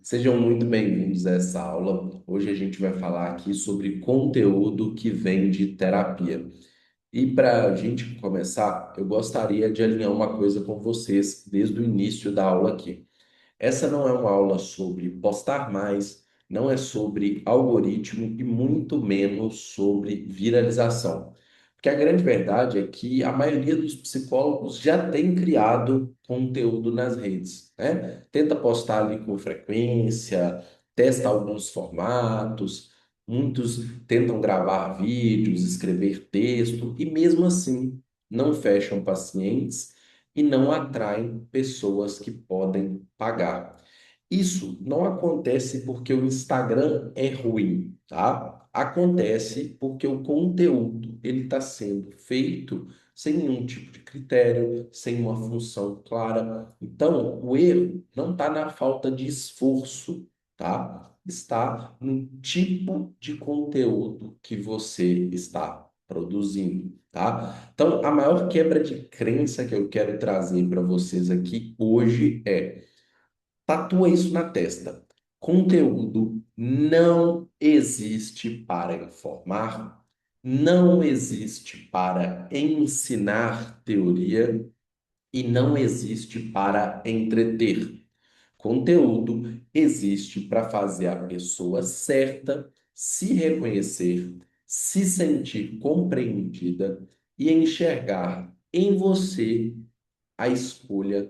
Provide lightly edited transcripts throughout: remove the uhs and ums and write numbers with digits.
Sejam muito bem-vindos a essa aula. Hoje a gente vai falar aqui sobre conteúdo que vem de terapia. E para a gente começar, eu gostaria de alinhar uma coisa com vocês desde o início da aula aqui. Essa não é uma aula sobre postar mais, não é sobre algoritmo e muito menos sobre viralização. Porque a grande verdade é que a maioria dos psicólogos já tem criado conteúdo nas redes, né? Tenta postar ali com frequência, testa alguns formatos, muitos tentam gravar vídeos, escrever texto e mesmo assim não fecham pacientes e não atraem pessoas que podem pagar. Isso não acontece porque o Instagram é ruim, tá? Acontece porque o conteúdo ele está sendo feito sem nenhum tipo de critério, sem uma função clara. Então, o erro não está na falta de esforço, tá? Está no tipo de conteúdo que você está produzindo, tá? Então, a maior quebra de crença que eu quero trazer para vocês aqui hoje é: tatua isso na testa. Conteúdo não existe para informar, não existe para ensinar teoria e não existe para entreter. Conteúdo existe para fazer a pessoa certa se reconhecer, se sentir compreendida e enxergar em você a escolha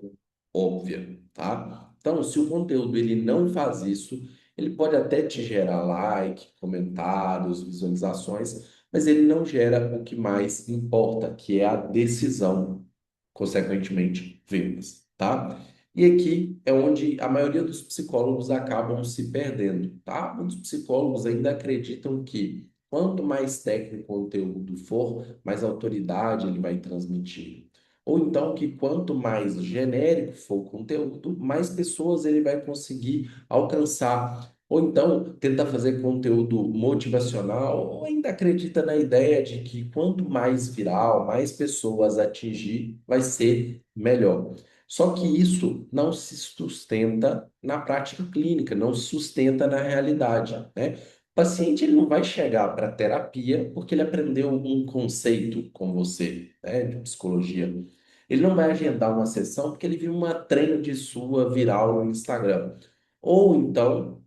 óbvia, tá? Então, se o conteúdo ele não faz isso, ele pode até te gerar like, comentários, visualizações, mas ele não gera o que mais importa, que é a decisão, consequentemente, vendas, tá? E aqui é onde a maioria dos psicólogos acabam se perdendo, tá? Muitos psicólogos ainda acreditam que quanto mais técnico o conteúdo for, mais autoridade ele vai transmitir. Ou então que quanto mais genérico for o conteúdo, mais pessoas ele vai conseguir alcançar. Ou então tenta fazer conteúdo motivacional, ou ainda acredita na ideia de que quanto mais viral, mais pessoas atingir, vai ser melhor. Só que isso não se sustenta na prática clínica, não se sustenta na realidade, né? O paciente ele não vai chegar para terapia porque ele aprendeu um conceito com você, né, de psicologia. Ele não vai agendar uma sessão porque ele viu uma trend sua viral no Instagram. Ou então,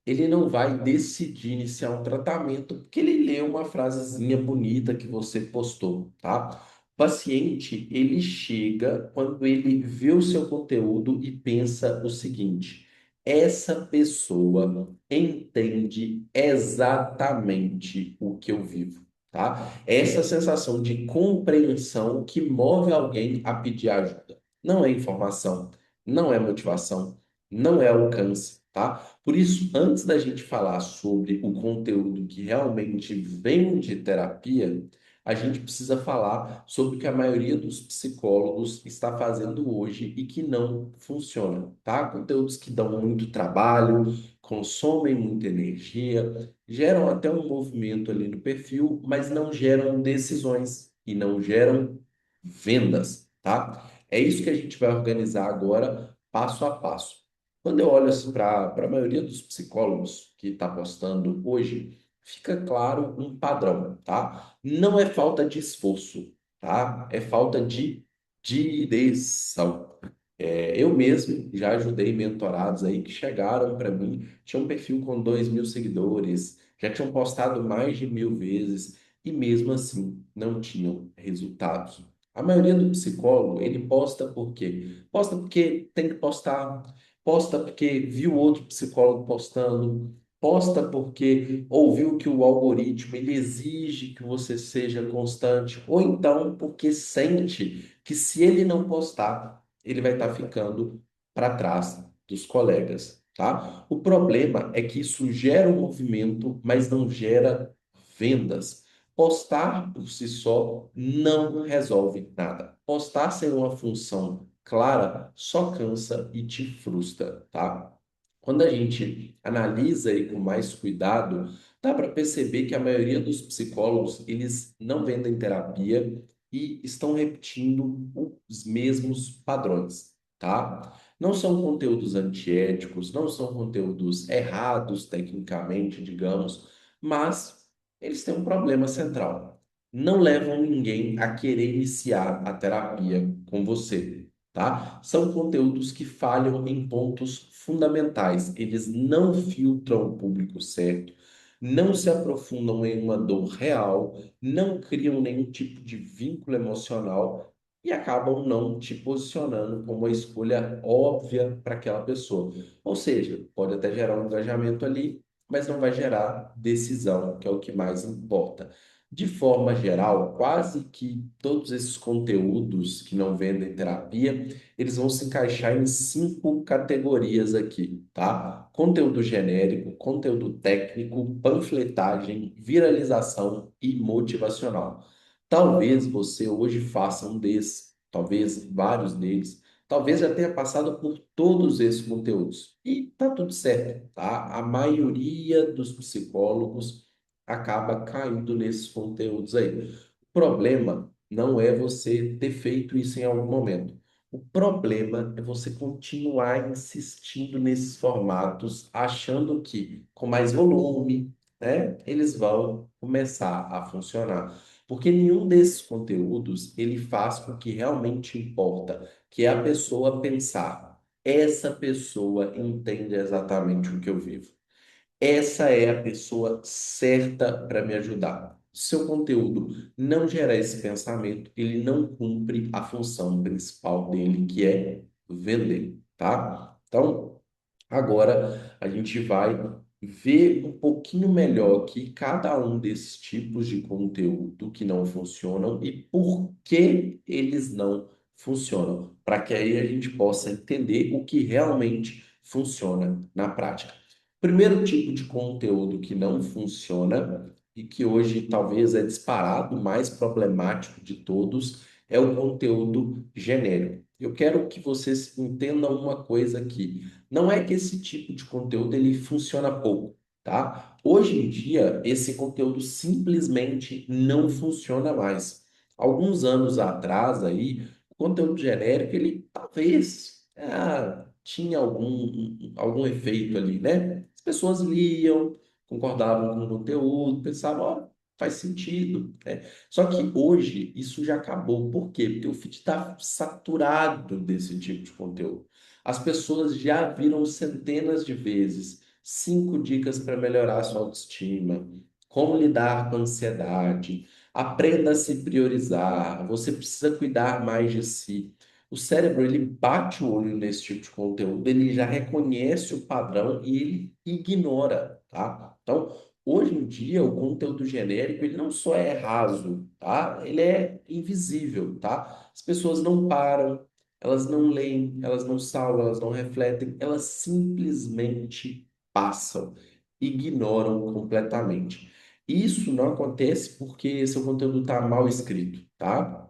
ele não vai decidir iniciar um tratamento porque ele leu uma frasezinha bonita que você postou, tá? O paciente, ele chega quando ele vê o seu conteúdo e pensa o seguinte: essa pessoa entende exatamente o que eu vivo, tá? Essa sensação de compreensão que move alguém a pedir ajuda. Não é informação, não é motivação, não é alcance, tá? Por isso, antes da gente falar sobre o conteúdo que realmente vem de terapia, a gente precisa falar sobre o que a maioria dos psicólogos está fazendo hoje e que não funciona, tá? Conteúdos que dão muito trabalho, consomem muita energia, geram até um movimento ali no perfil, mas não geram decisões e não geram vendas, tá? É isso que a gente vai organizar agora, passo a passo. Quando eu olho assim para a maioria dos psicólogos que está postando hoje, fica claro um padrão, tá? Não é falta de esforço, tá? É falta de direção. Eu mesmo já ajudei mentorados aí que chegaram para mim, tinham um perfil com 2.000 seguidores, já tinham postado mais de 1.000 vezes e mesmo assim não tinham resultados. A maioria do psicólogo, ele posta por quê? Posta porque tem que postar, posta porque viu outro psicólogo postando, posta porque ouviu que o algoritmo ele exige que você seja constante, ou então porque sente que se ele não postar, ele vai estar ficando para trás dos colegas, tá? O problema é que isso gera um movimento, mas não gera vendas. Postar por si só não resolve nada. Postar sem uma função clara só cansa e te frustra, tá? Quando a gente analisa aí com mais cuidado, dá para perceber que a maioria dos psicólogos, eles não vendem terapia e estão repetindo os mesmos padrões, tá? Não são conteúdos antiéticos, não são conteúdos errados tecnicamente, digamos, mas eles têm um problema central. Não levam ninguém a querer iniciar a terapia com você, tá? São conteúdos que falham em pontos fundamentais. Eles não filtram o público certo, não se aprofundam em uma dor real, não criam nenhum tipo de vínculo emocional e acabam não te posicionando como uma escolha óbvia para aquela pessoa. Ou seja, pode até gerar um engajamento ali, mas não vai gerar decisão, que é o que mais importa. De forma geral, quase que todos esses conteúdos que não vendem terapia, eles vão se encaixar em cinco categorias aqui, tá? Conteúdo genérico, conteúdo técnico, panfletagem, viralização e motivacional. Talvez você hoje faça um desses, talvez vários deles, talvez já tenha passado por todos esses conteúdos. E tá tudo certo, tá? A maioria dos psicólogos acaba caindo nesses conteúdos aí. O problema não é você ter feito isso em algum momento. O problema é você continuar insistindo nesses formatos, achando que com mais volume, né, eles vão começar a funcionar. Porque nenhum desses conteúdos ele faz com que realmente importa, que é a pessoa pensar, essa pessoa entende exatamente o que eu vivo. Essa é a pessoa certa para me ajudar. Seu conteúdo não gera esse pensamento, ele não cumpre a função principal dele, que é vender, tá? Então, agora a gente vai ver um pouquinho melhor aqui cada um desses tipos de conteúdo que não funcionam e por que eles não funcionam, para que aí a gente possa entender o que realmente funciona na prática. Primeiro tipo de conteúdo que não funciona e que hoje talvez é disparado o mais problemático de todos é o conteúdo genérico. Eu quero que vocês entendam uma coisa aqui. Não é que esse tipo de conteúdo ele funciona pouco, tá? Hoje em dia, esse conteúdo simplesmente não funciona mais. Alguns anos atrás aí, o conteúdo genérico, ele talvez tinha algum efeito ali, né? As pessoas liam, concordavam com o conteúdo, pensavam, ó, faz sentido, né? Só que hoje isso já acabou. Por quê? Porque o feed está saturado desse tipo de conteúdo. As pessoas já viram centenas de vezes 5 dicas para melhorar a sua autoestima, como lidar com a ansiedade, aprenda a se priorizar, você precisa cuidar mais de si. O cérebro, ele bate o olho nesse tipo de conteúdo, ele já reconhece o padrão e ele ignora, tá? Então, hoje em dia, o conteúdo genérico, ele não só é raso, tá? Ele é invisível, tá? As pessoas não param, elas não leem, elas não salvam, elas não refletem, elas simplesmente passam, ignoram completamente. Isso não acontece porque seu conteúdo está mal escrito, tá?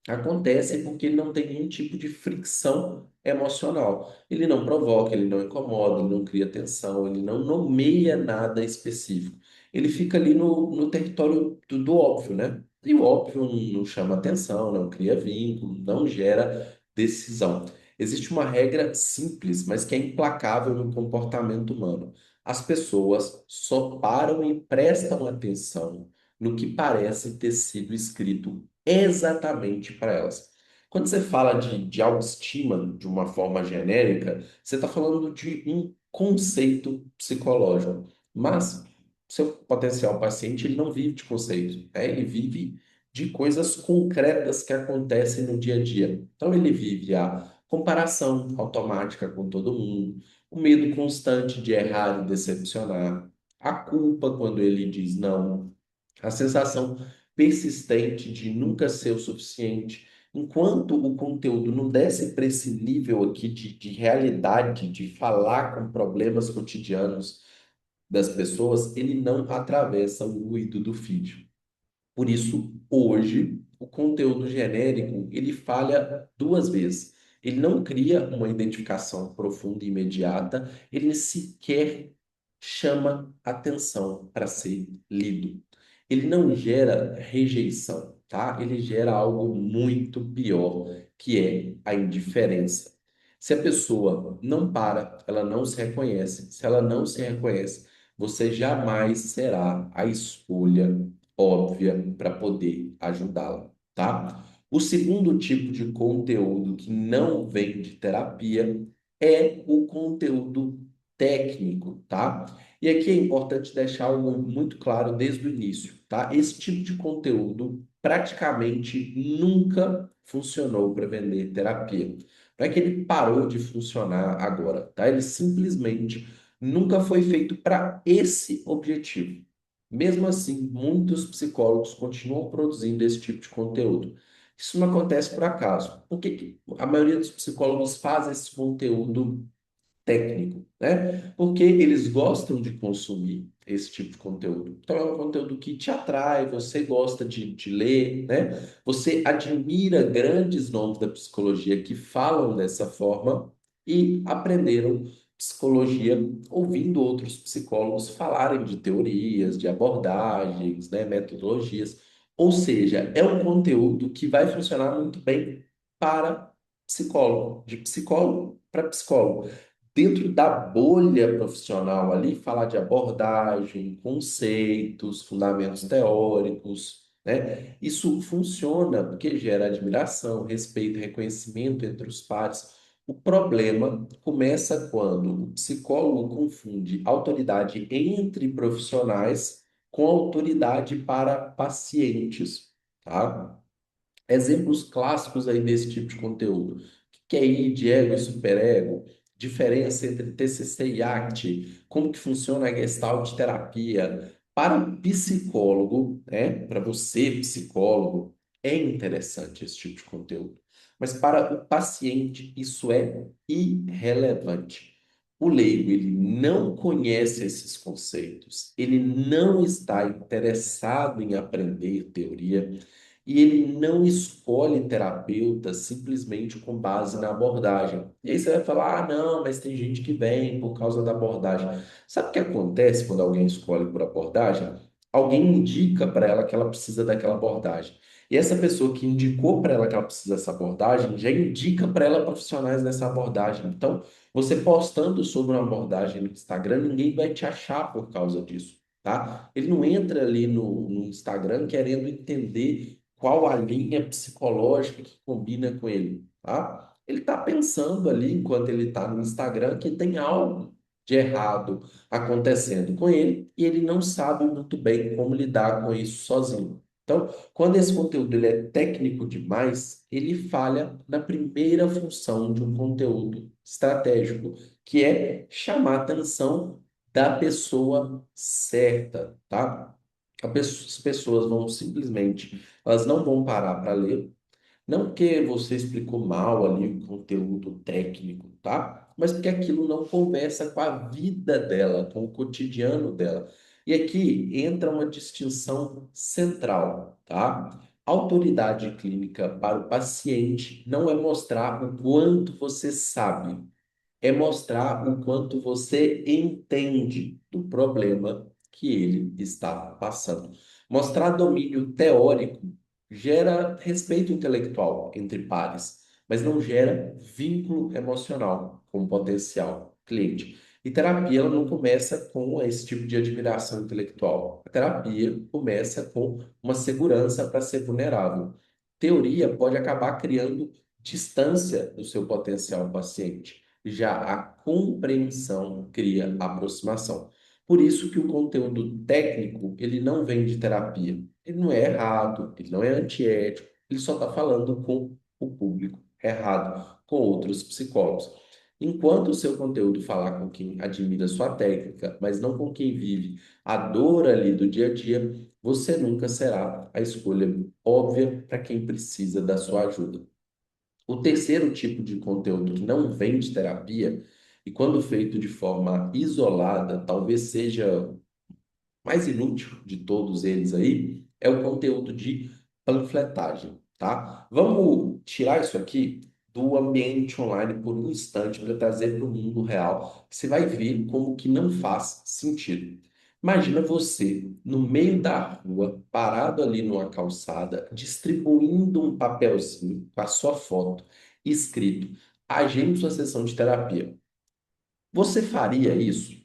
Acontece porque ele não tem nenhum tipo de fricção emocional. Ele não provoca, ele não incomoda, ele não cria tensão, ele não nomeia nada específico. Ele fica ali no território do óbvio, né? E o óbvio não chama atenção, não cria vínculo, não gera decisão. Existe uma regra simples, mas que é implacável no comportamento humano. As pessoas só param e prestam atenção no que parece ter sido escrito exatamente para elas. Quando você fala de autoestima de uma forma genérica, você está falando de um conceito psicológico. Mas seu potencial paciente ele não vive de conceitos, né? Ele vive de coisas concretas que acontecem no dia a dia. Então ele vive a comparação automática com todo mundo, o medo constante de errar e decepcionar, a culpa quando ele diz não, a sensação persistente de nunca ser o suficiente. Enquanto o conteúdo não desce para esse nível aqui de realidade, de falar com problemas cotidianos das pessoas, ele não atravessa o ruído do feed. Por isso, hoje, o conteúdo genérico, ele falha duas vezes. Ele não cria uma identificação profunda e imediata, ele sequer chama atenção para ser lido. Ele não gera rejeição, tá? Ele gera algo muito pior, que é a indiferença. Se a pessoa não para, ela não se reconhece. Se ela não se reconhece, você jamais será a escolha óbvia para poder ajudá-la, tá? O segundo tipo de conteúdo que não vem de terapia é o conteúdo técnico, tá? E aqui é importante deixar algo muito claro desde o início, tá? Esse tipo de conteúdo praticamente nunca funcionou para vender terapia. Não é que ele parou de funcionar agora, tá? Ele simplesmente nunca foi feito para esse objetivo. Mesmo assim, muitos psicólogos continuam produzindo esse tipo de conteúdo. Isso não acontece por acaso. Por que que a maioria dos psicólogos faz esse conteúdo técnico, né? Porque eles gostam de consumir esse tipo de conteúdo. Então, é um conteúdo que te atrai, você gosta de ler, né? Você admira grandes nomes da psicologia que falam dessa forma e aprenderam psicologia ouvindo outros psicólogos falarem de teorias, de abordagens, né? Metodologias. Ou seja, é um conteúdo que vai funcionar muito bem para psicólogo, de psicólogo para psicólogo dentro da bolha profissional ali, falar de abordagem, conceitos, fundamentos teóricos, né? Isso funciona porque gera admiração, respeito e reconhecimento entre os pares. O problema começa quando o psicólogo confunde autoridade entre profissionais com autoridade para pacientes, tá? Exemplos clássicos aí desse tipo de conteúdo. O que é id, ego e superego? Diferença entre TCC e ACT? Como que funciona a Gestalt terapia? Para o psicólogo, né? Para você, psicólogo, é interessante esse tipo de conteúdo. Mas para o paciente, isso é irrelevante. O leigo, ele não conhece esses conceitos, ele não está interessado em aprender teoria, e ele não escolhe terapeuta simplesmente com base na abordagem. E aí você vai falar: ah, não, mas tem gente que vem por causa da abordagem. Sabe o que acontece quando alguém escolhe por abordagem? Alguém indica para ela que ela precisa daquela abordagem. E essa pessoa que indicou para ela que ela precisa dessa abordagem já indica para ela profissionais dessa abordagem. Então, você postando sobre uma abordagem no Instagram, ninguém vai te achar por causa disso, tá? Ele não entra ali no Instagram querendo entender qual a linha psicológica que combina com ele, tá? Ele está pensando ali, enquanto ele está no Instagram, que tem algo de errado acontecendo com ele e ele não sabe muito bem como lidar com isso sozinho. Então, quando esse conteúdo ele é técnico demais, ele falha na primeira função de um conteúdo estratégico, que é chamar a atenção da pessoa certa, tá? As pessoas vão simplesmente, elas não vão parar para ler, não porque você explicou mal ali o conteúdo técnico, tá? Mas porque aquilo não conversa com a vida dela, com o cotidiano dela. E aqui entra uma distinção central, tá? Autoridade clínica para o paciente não é mostrar o quanto você sabe, é mostrar o quanto você entende do problema que ele está passando. Mostrar domínio teórico gera respeito intelectual entre pares, mas não gera vínculo emocional com o potencial cliente. E terapia ela não começa com esse tipo de admiração intelectual. A terapia começa com uma segurança para ser vulnerável. Teoria pode acabar criando distância do seu potencial paciente. Já a compreensão cria aproximação. Por isso que o conteúdo técnico, ele não vem de terapia. Ele não é errado, ele não é antiético, ele só está falando com o público errado, com outros psicólogos. Enquanto o seu conteúdo falar com quem admira sua técnica, mas não com quem vive a dor ali do dia a dia, você nunca será a escolha óbvia para quem precisa da sua ajuda. O terceiro tipo de conteúdo que não vem de terapia, e quando feito de forma isolada, talvez seja mais inútil de todos eles aí, é o conteúdo de panfletagem, tá? Vamos tirar isso aqui do ambiente online por um instante para trazer para o mundo real, que você vai ver como que não faz sentido. Imagina você no meio da rua, parado ali numa calçada, distribuindo um papelzinho com a sua foto, escrito: agende sua sessão de terapia. Você faria isso?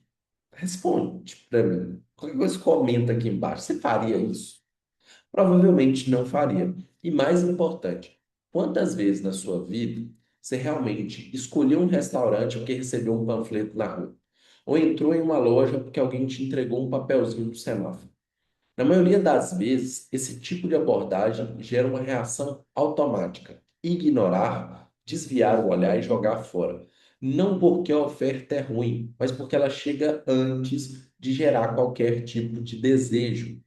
Responde para mim. Qualquer coisa comenta aqui embaixo. Você faria isso? Provavelmente não faria. E mais importante, quantas vezes na sua vida você realmente escolheu um restaurante porque recebeu um panfleto na rua? Ou entrou em uma loja porque alguém te entregou um papelzinho no semáforo? Na maioria das vezes, esse tipo de abordagem gera uma reação automática: ignorar, desviar o olhar e jogar fora. Não porque a oferta é ruim, mas porque ela chega antes de gerar qualquer tipo de desejo.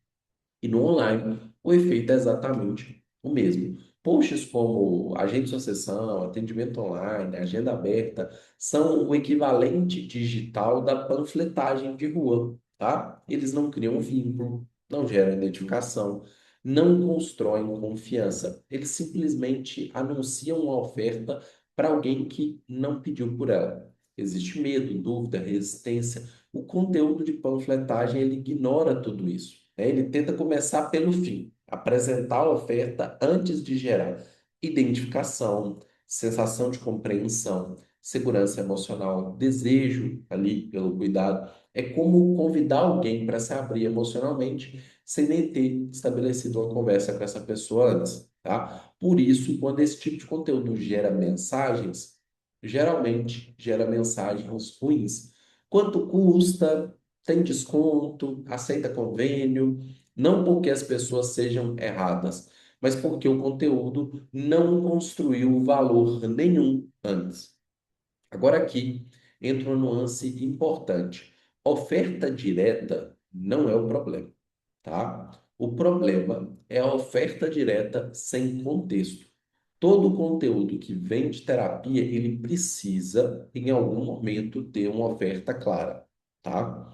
E no online, o efeito é exatamente o mesmo. Posts como agende sua sessão, atendimento online, agenda aberta, são o equivalente digital da panfletagem de rua, tá? Eles não criam vínculo, não geram identificação, não constroem confiança. Eles simplesmente anunciam uma oferta para alguém que não pediu por ela. Existe medo, dúvida, resistência. O conteúdo de panfletagem ele ignora tudo isso, né? Ele tenta começar pelo fim, apresentar a oferta antes de gerar identificação, sensação de compreensão, segurança emocional, desejo ali pelo cuidado. É como convidar alguém para se abrir emocionalmente sem nem ter estabelecido uma conversa com essa pessoa antes, tá? Por isso, quando esse tipo de conteúdo gera mensagens, geralmente gera mensagens ruins. Quanto custa? Tem desconto? Aceita convênio? Não porque as pessoas sejam erradas, mas porque o conteúdo não construiu valor nenhum antes. Agora aqui entra uma nuance importante. Oferta direta não é o problema, tá? O problema é a oferta direta sem contexto. Todo conteúdo que vem de terapia, ele precisa, em algum momento, ter uma oferta clara, tá?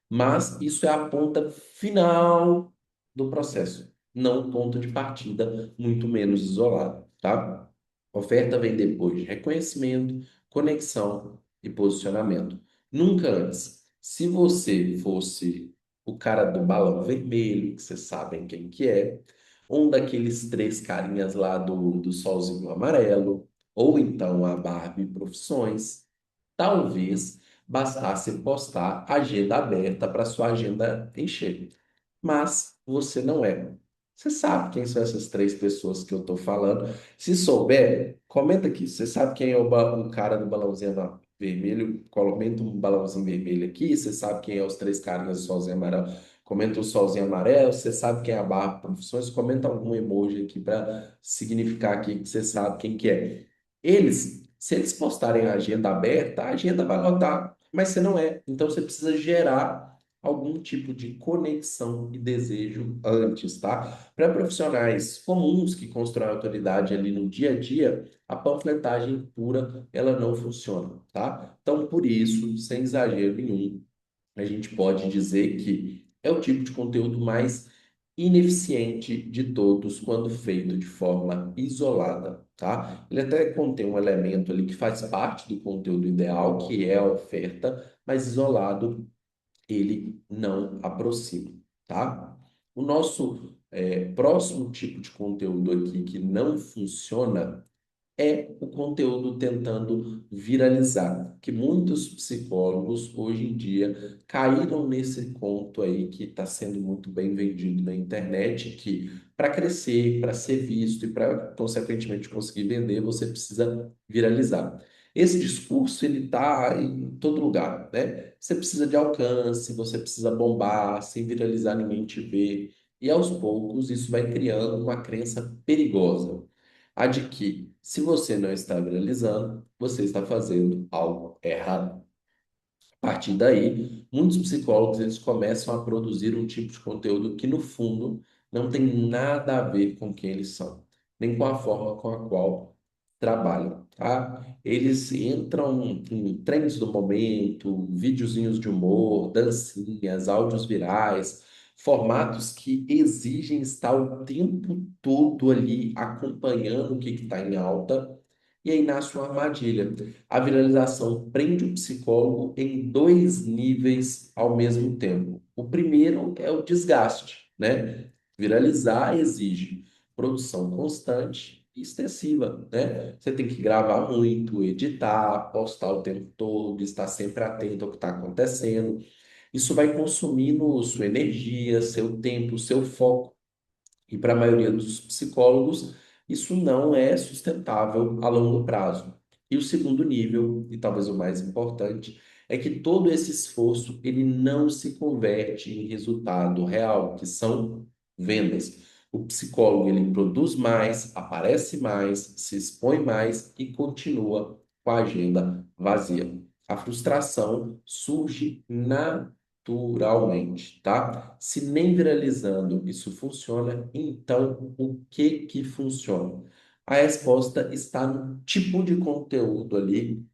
Mas isso é a ponta final do processo, não o ponto de partida, muito menos isolado, tá? Oferta vem depois de reconhecimento, conexão e posicionamento. Nunca antes. Se você fosse o cara do balão vermelho, que vocês sabem quem que é, um daqueles três carinhas lá do solzinho amarelo, ou então a Barbie Profissões, talvez bastasse postar agenda aberta para sua agenda encher. Mas você não é. Você sabe quem são essas três pessoas que eu estou falando? Se souber, comenta aqui. Você sabe quem é o cara do balãozinho vermelho? Comenta um balãozinho vermelho aqui. Você sabe quem é os três carinhas do solzinho amarelo? Comenta o solzinho amarelo. Você sabe quem é a barra profissões? Comenta algum emoji aqui para significar aqui que você sabe quem que é. Eles, se eles postarem a agenda aberta, a agenda vai lotar, mas você não é. Então você precisa gerar algum tipo de conexão e desejo antes, tá? Para profissionais comuns que constroem autoridade ali no dia a dia, a panfletagem pura, ela não funciona, tá? Então, por isso, sem exagero nenhum, a gente pode dizer que é o tipo de conteúdo mais ineficiente de todos quando feito de forma isolada, tá? Ele até contém um elemento ali que faz parte do conteúdo ideal, que é a oferta, mas isolado ele não aproxima, tá? O nosso próximo tipo de conteúdo aqui que não funciona é o conteúdo tentando viralizar, que muitos psicólogos hoje em dia caíram nesse conto aí que está sendo muito bem vendido na internet, que para crescer, para ser visto e para consequentemente conseguir vender, você precisa viralizar. Esse discurso ele está em todo lugar, né? Você precisa de alcance, você precisa bombar, sem viralizar ninguém te vê. E aos poucos isso vai criando uma crença perigosa, a de que, se você não está viralizando, você está fazendo algo errado. A partir daí, muitos psicólogos eles começam a produzir um tipo de conteúdo que, no fundo, não tem nada a ver com quem eles são, nem com a forma com a qual trabalham, tá? Eles entram em trends do momento, videozinhos de humor, dancinhas, áudios virais, formatos que exigem estar o tempo todo ali acompanhando o que está em alta, e aí nasce uma armadilha. A viralização prende o psicólogo em dois níveis ao mesmo tempo. O primeiro é o desgaste, né? Viralizar exige produção constante extensiva, né? Você tem que gravar muito, editar, postar o tempo todo, estar sempre atento ao que está acontecendo. Isso vai consumindo sua energia, seu tempo, seu foco. E para a maioria dos psicólogos, isso não é sustentável a longo prazo. E o segundo nível, e talvez o mais importante, é que todo esse esforço ele não se converte em resultado real, que são vendas. O psicólogo ele produz mais, aparece mais, se expõe mais e continua com a agenda vazia. A frustração surge naturalmente, tá? Se nem viralizando isso funciona, então o que que funciona? A resposta está no tipo de conteúdo ali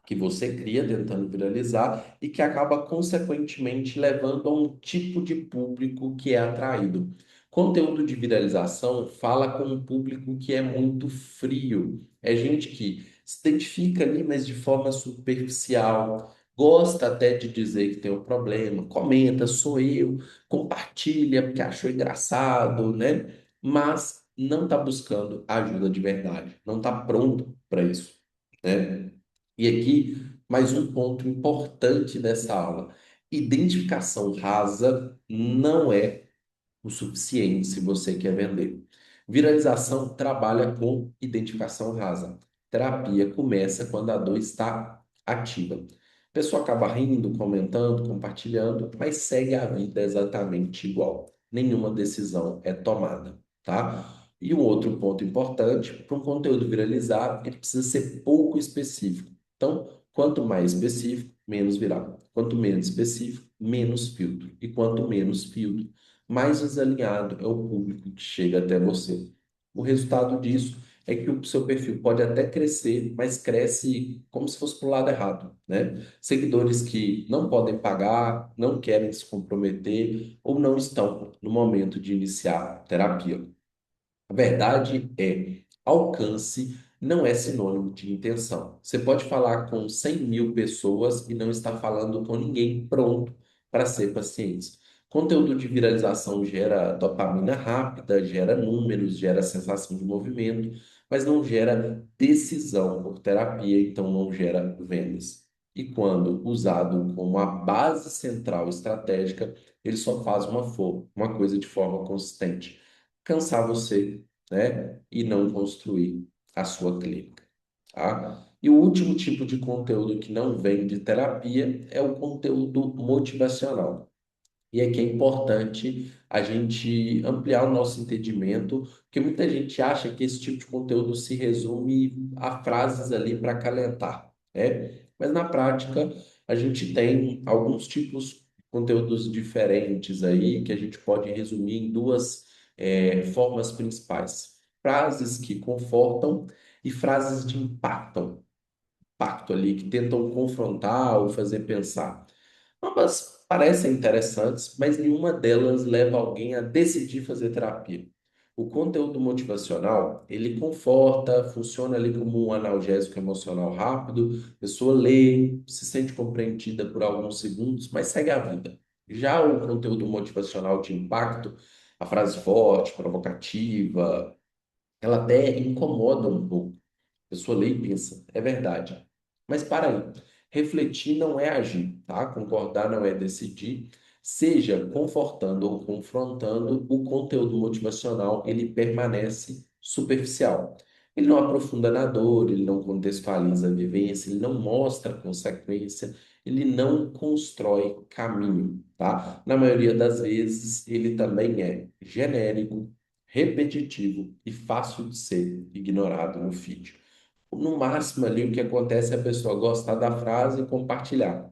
que você cria tentando viralizar e que acaba consequentemente levando a um tipo de público que é atraído. Conteúdo de viralização fala com um público que é muito frio. É gente que se identifica ali, mas de forma superficial. Gosta até de dizer que tem um problema, comenta, sou eu, compartilha porque achou engraçado, né? Mas não está buscando ajuda de verdade, não está pronto para isso, né? E aqui, mais um ponto importante dessa aula: identificação rasa não é o suficiente se você quer vender. Viralização trabalha com identificação rasa. Terapia começa quando a dor está ativa. A pessoa acaba rindo, comentando, compartilhando, mas segue a vida exatamente igual. Nenhuma decisão é tomada, tá? E um outro ponto importante, para um conteúdo viralizar, ele precisa ser pouco específico. Então, quanto mais específico, menos viral. Quanto menos específico, menos filtro. E quanto menos filtro, mais desalinhado é o público que chega até você. O resultado disso é que o seu perfil pode até crescer, mas cresce como se fosse para o lado errado, né? Seguidores que não podem pagar, não querem se comprometer ou não estão no momento de iniciar terapia. A verdade é, alcance não é sinônimo de intenção. Você pode falar com 100.000 pessoas e não estar falando com ninguém pronto para ser paciente. Conteúdo de viralização gera dopamina rápida, gera números, gera sensação de movimento, mas não gera decisão por terapia, então não gera vendas. E quando usado como uma base central estratégica, ele só faz uma coisa de forma consistente: cansar você, né? E não construir a sua clínica, tá? E o último tipo de conteúdo que não vem de terapia é o conteúdo motivacional. E aqui é importante a gente ampliar o nosso entendimento, porque muita gente acha que esse tipo de conteúdo se resume a frases ali para acalentar, né? Mas na prática, a gente tem alguns tipos de conteúdos diferentes aí que a gente pode resumir em duas formas principais: frases que confortam e frases de impacto ali, que tentam confrontar ou fazer pensar. Ambas parecem interessantes, mas nenhuma delas leva alguém a decidir fazer terapia. O conteúdo motivacional, ele conforta, funciona ali como um analgésico emocional rápido, a pessoa lê, se sente compreendida por alguns segundos, mas segue a vida. Já o conteúdo motivacional de impacto, a frase forte, provocativa, ela até incomoda um pouco. A pessoa lê e pensa, é verdade. Mas para aí, refletir não é agir, tá? Concordar não é decidir. Seja confortando ou confrontando, o conteúdo motivacional, ele permanece superficial. Ele não aprofunda na dor, ele não contextualiza a vivência, ele não mostra consequência, ele não constrói caminho, tá? Na maioria das vezes, ele também é genérico, repetitivo e fácil de ser ignorado no feed. No máximo ali o que acontece é a pessoa gostar da frase e compartilhar.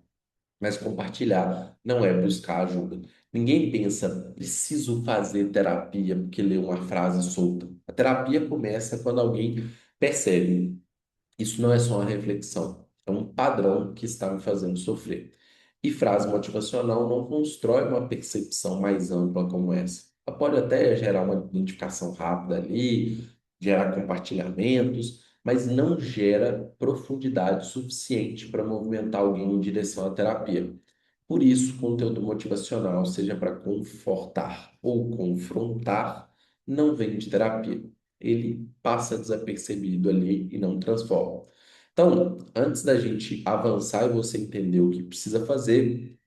Mas compartilhar não é buscar ajuda. Ninguém pensa, preciso fazer terapia porque leu uma frase solta. A terapia começa quando alguém percebe. Isso não é só uma reflexão, é um padrão que está me fazendo sofrer. E frase motivacional não constrói uma percepção mais ampla como essa. Ela pode até gerar uma identificação rápida ali, gerar compartilhamentos, mas não gera profundidade suficiente para movimentar alguém em direção à terapia. Por isso, conteúdo motivacional, seja para confortar ou confrontar, não vem de terapia. ele passa desapercebido ali e não transforma. Então, antes da gente avançar e você entender o que precisa fazer,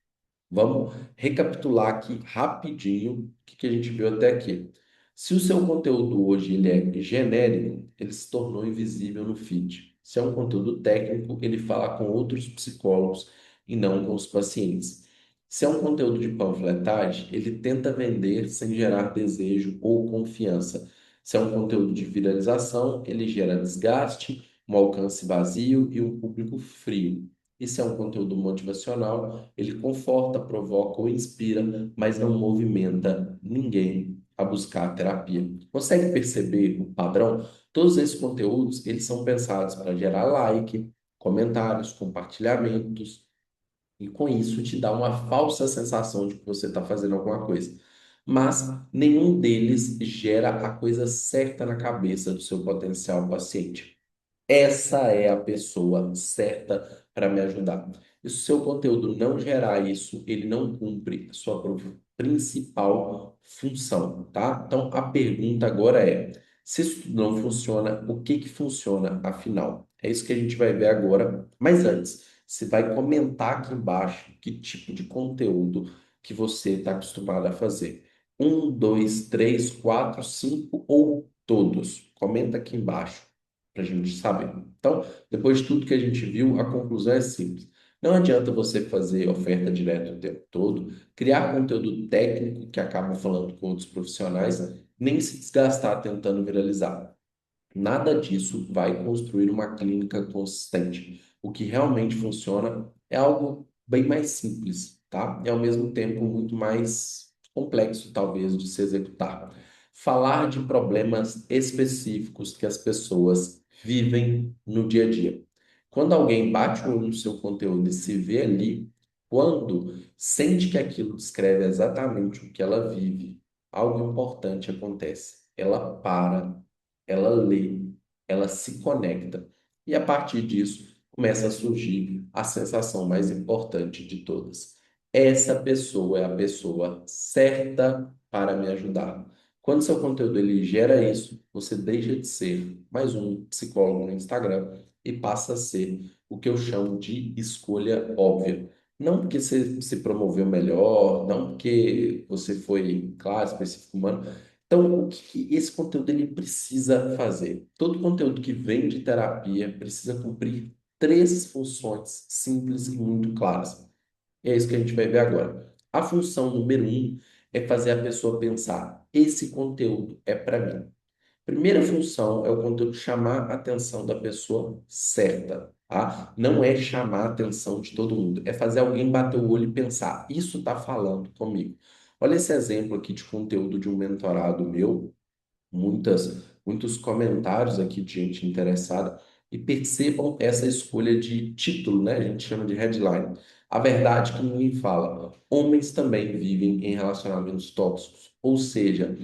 vamos recapitular aqui rapidinho o que a gente viu até aqui. Se o seu conteúdo hoje ele é genérico, ele se tornou invisível no feed. Se é um conteúdo técnico, ele fala com outros psicólogos e não com os pacientes. Se é um conteúdo de panfletagem, ele tenta vender sem gerar desejo ou confiança. Se é um conteúdo de viralização, ele gera desgaste, um alcance vazio e um público frio. E se é um conteúdo motivacional, ele conforta, provoca ou inspira, mas não movimenta ninguém a buscar a terapia. Consegue perceber o padrão? Todos esses conteúdos, eles são pensados para gerar like, comentários, compartilhamentos, e com isso te dá uma falsa sensação de que você está fazendo alguma coisa. Mas nenhum deles gera a coisa certa na cabeça do seu potencial paciente. Essa é a pessoa certa para me ajudar. E se o seu conteúdo não gerar isso, ele não cumpre a sua principal função, tá? Então a pergunta agora é: se isso tudo não funciona, o que que funciona afinal? É isso que a gente vai ver agora. Mas antes, você vai comentar aqui embaixo que tipo de conteúdo que você está acostumado a fazer. Um, dois, três, quatro, cinco ou todos? Comenta aqui embaixo para a gente saber. Então, depois de tudo que a gente viu, a conclusão é simples. Não adianta você fazer oferta direta o tempo todo, criar conteúdo técnico que acaba falando com outros profissionais, nem se desgastar tentando viralizar. Nada disso vai construir uma clínica consistente. O que realmente funciona é algo bem mais simples, tá? E ao mesmo tempo muito mais complexo, talvez, de se executar. Falar de problemas específicos que as pessoas vivem no dia a dia. Quando alguém bate o olho no seu conteúdo e se vê ali, quando sente que aquilo descreve exatamente o que ela vive, algo importante acontece. Ela para, ela lê, ela se conecta. E a partir disso começa a surgir a sensação mais importante de todas. Essa pessoa é a pessoa certa para me ajudar. Quando seu conteúdo ele gera isso, você deixa de ser mais um psicólogo no Instagram e passa a ser o que eu chamo de escolha óbvia. Não porque você se promoveu melhor, não porque você foi, claro, específico, humano, então, o que que esse conteúdo ele precisa fazer? Todo conteúdo que vem de terapia precisa cumprir três funções simples e muito claras. E é isso que a gente vai ver agora. A função número um é fazer a pessoa pensar: esse conteúdo é para mim. Primeira função é o conteúdo chamar a atenção da pessoa certa, tá? Não é chamar a atenção de todo mundo, é fazer alguém bater o olho e pensar: isso está falando comigo. Olha esse exemplo aqui de conteúdo de um mentorado meu, muitos comentários aqui de gente interessada, e percebam essa escolha de título, né? A gente chama de headline. A verdade que ninguém fala. Homens também vivem em relacionamentos tóxicos. Ou seja,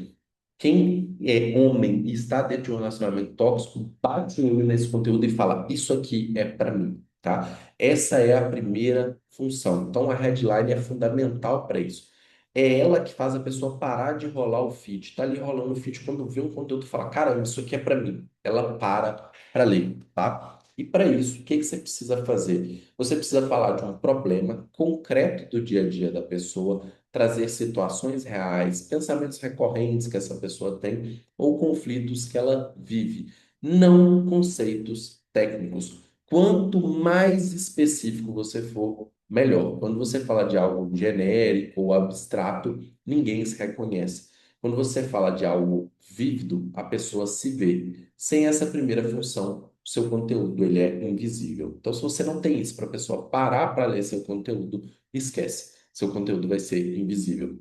quem é homem e está dentro de um relacionamento tóxico, bate o olho nesse conteúdo e fala: isso aqui é para mim, tá? Essa é a primeira função. Então, a headline é fundamental para isso. É ela que faz a pessoa parar de rolar o feed. Tá ali rolando o feed, quando vê um conteúdo, fala: caramba, isso aqui é para mim. Ela para ler, tá? E para isso, o que que você precisa fazer? Você precisa falar de um problema concreto do dia a dia da pessoa, trazer situações reais, pensamentos recorrentes que essa pessoa tem ou conflitos que ela vive, não conceitos técnicos. Quanto mais específico você for, melhor. Quando você fala de algo genérico ou abstrato, ninguém se reconhece. Quando você fala de algo vívido, a pessoa se vê. Sem essa primeira função, o seu conteúdo ele é invisível. Então, se você não tem isso para a pessoa parar para ler seu conteúdo, esquece, seu conteúdo vai ser invisível.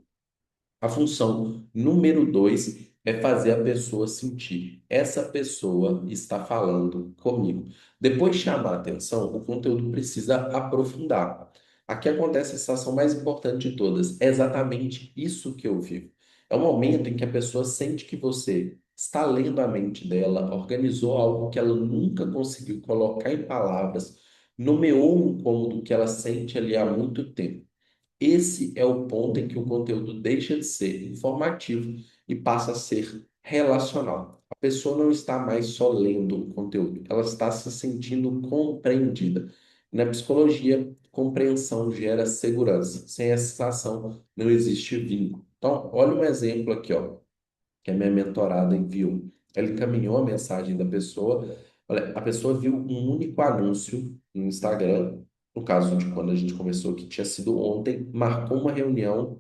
A função número dois é fazer a pessoa sentir. Essa pessoa está falando comigo. Depois de chamar a atenção, o conteúdo precisa aprofundar. Aqui acontece a sensação mais importante de todas. É exatamente isso que eu vivo. É o momento em que a pessoa sente que você está lendo a mente dela, organizou algo que ela nunca conseguiu colocar em palavras, nomeou um incômodo que ela sente ali há muito tempo. Esse é o ponto em que o conteúdo deixa de ser informativo e passa a ser relacional. A pessoa não está mais só lendo o conteúdo, ela está se sentindo compreendida. Na psicologia, compreensão gera segurança. Sem essa sensação, não existe vínculo. Então, olha um exemplo aqui, ó, que a minha mentorada enviou. Ela encaminhou a mensagem da pessoa. Olha, a pessoa viu um único anúncio no Instagram, no caso de quando a gente conversou, que tinha sido ontem, marcou uma reunião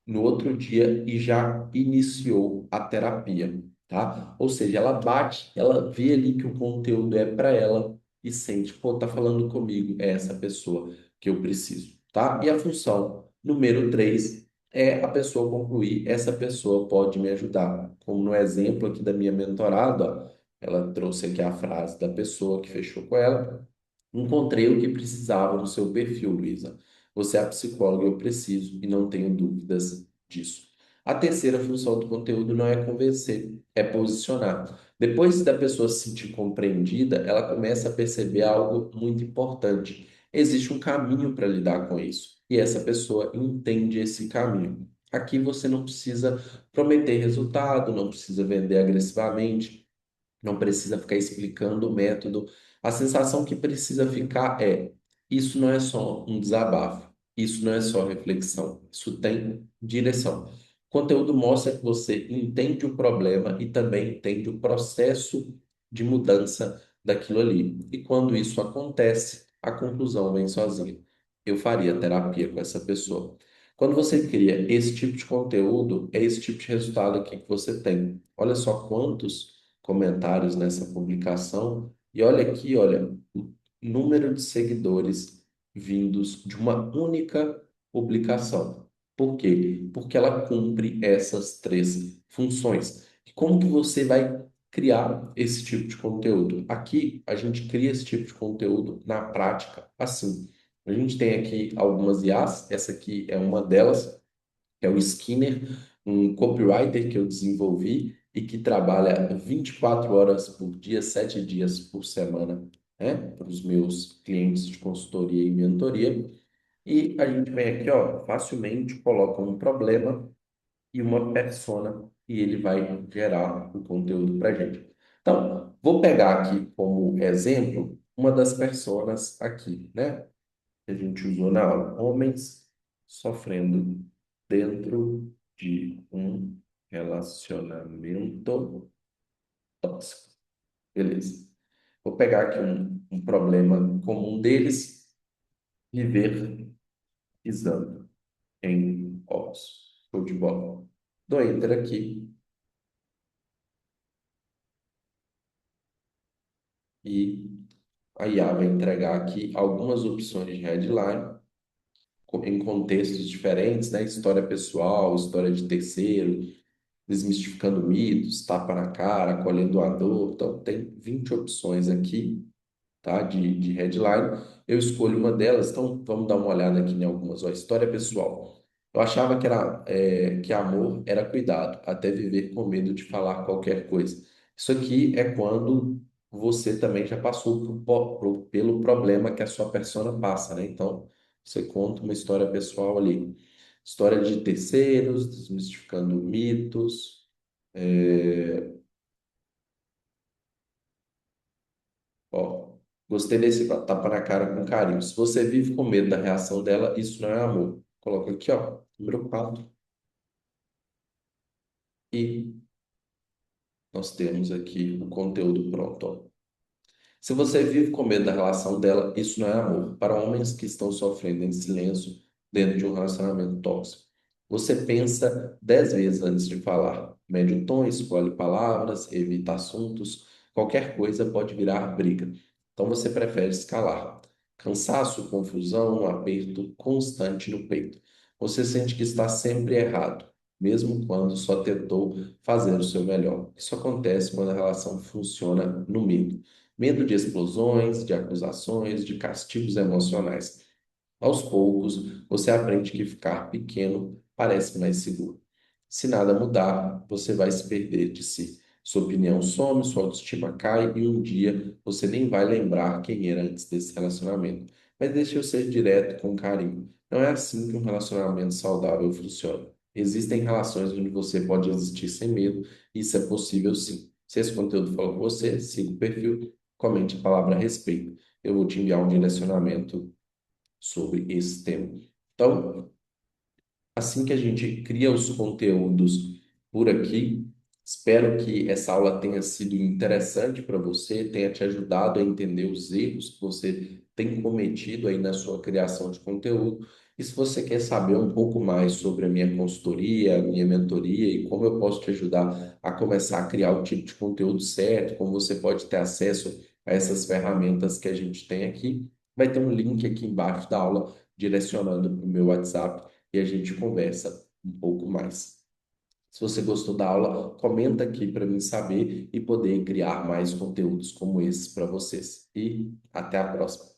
no outro dia e já iniciou a terapia, tá? Ou seja, ela bate, ela vê ali que o conteúdo é para ela e sente, pô, tá falando comigo, é essa pessoa que eu preciso, tá? E a função número 3 é a pessoa concluir, essa pessoa pode me ajudar. Como no exemplo aqui da minha mentorada, ó, ela trouxe aqui a frase da pessoa que fechou com ela. Encontrei o que precisava no seu perfil, Luísa. Você é a psicóloga, eu preciso e não tenho dúvidas disso. A terceira função do conteúdo não é convencer, é posicionar. Depois da pessoa se sentir compreendida, ela começa a perceber algo muito importante. Existe um caminho para lidar com isso, e essa pessoa entende esse caminho. Aqui você não precisa prometer resultado, não precisa vender agressivamente, não precisa ficar explicando o método. A sensação que precisa ficar é: isso não é só um desabafo, isso não é só reflexão, isso tem direção. O conteúdo mostra que você entende o problema e também entende o processo de mudança daquilo ali. E quando isso acontece, a conclusão vem sozinha. Eu faria terapia com essa pessoa. Quando você cria esse tipo de conteúdo, é esse tipo de resultado aqui que você tem. Olha só quantos comentários nessa publicação. E olha aqui, olha, o número de seguidores vindos de uma única publicação. Por quê? Porque ela cumpre essas três funções. E como que você vai criar esse tipo de conteúdo? Aqui a gente cria esse tipo de conteúdo na prática, assim. A gente tem aqui algumas IAs, essa aqui é uma delas, que é o Skinner, um copywriter que eu desenvolvi e que trabalha 24 horas por dia, 7 dias por semana, né, para os meus clientes de consultoria e mentoria. E a gente vem aqui, ó, facilmente coloca um problema e uma persona e ele vai gerar o conteúdo para a gente. Então, vou pegar aqui como exemplo uma das personas aqui, né? Que a gente usou na aula. Homens sofrendo dentro de um relacionamento tóxico. Beleza. Vou pegar aqui um problema comum deles, viver pisando em ovos. Show de bola. Dou enter aqui e a IA vai entregar aqui algumas opções de headline em contextos diferentes, né? História pessoal, história de terceiro, desmistificando mitos, tapa na cara, acolhendo a dor. Então, tem 20 opções aqui, tá? De headline. Eu escolho uma delas, então vamos dar uma olhada aqui em algumas. Ó, história pessoal. Eu achava que que amor era cuidado, até viver com medo de falar qualquer coisa. Isso aqui é quando você também já passou pelo problema que a sua persona passa, né? Então, você conta uma história pessoal ali. História de terceiros, desmistificando mitos. É, Ó, gostei desse tapa na cara com carinho. Se você vive com medo da reação dela, isso não é amor. Coloca aqui, ó, número 4. E nós temos aqui o conteúdo pronto, ó. Se você vive com medo da relação dela, isso não é amor. Para homens que estão sofrendo em silêncio dentro de um relacionamento tóxico, você pensa 10 vezes antes de falar. Mede o tom, escolhe palavras, evita assuntos. Qualquer coisa pode virar briga. Então você prefere escalar. Cansaço, confusão, um aperto constante no peito. Você sente que está sempre errado, mesmo quando só tentou fazer o seu melhor. Isso acontece quando a relação funciona no medo. Medo de explosões, de acusações, de castigos emocionais. Aos poucos, você aprende que ficar pequeno parece mais seguro. Se nada mudar, você vai se perder de si. Sua opinião some, sua autoestima cai e um dia você nem vai lembrar quem era antes desse relacionamento. Mas deixe eu ser direto com carinho. Não é assim que um relacionamento saudável funciona. Existem relações onde você pode existir sem medo, isso é possível sim. Se esse conteúdo falou com você, siga o perfil, comente a palavra respeito. Eu vou te enviar um direcionamento sobre esse tema. Então, assim que a gente cria os conteúdos por aqui, espero que essa aula tenha sido interessante para você, tenha te ajudado a entender os erros que você tem cometido aí na sua criação de conteúdo. E se você quer saber um pouco mais sobre a minha consultoria, a minha mentoria e como eu posso te ajudar a começar a criar o tipo de conteúdo certo, como você pode ter acesso a essas ferramentas que a gente tem aqui, vai ter um link aqui embaixo da aula direcionando para o meu WhatsApp e a gente conversa um pouco mais. Se você gostou da aula, comenta aqui para mim saber e poder criar mais conteúdos como esses para vocês. E até a próxima.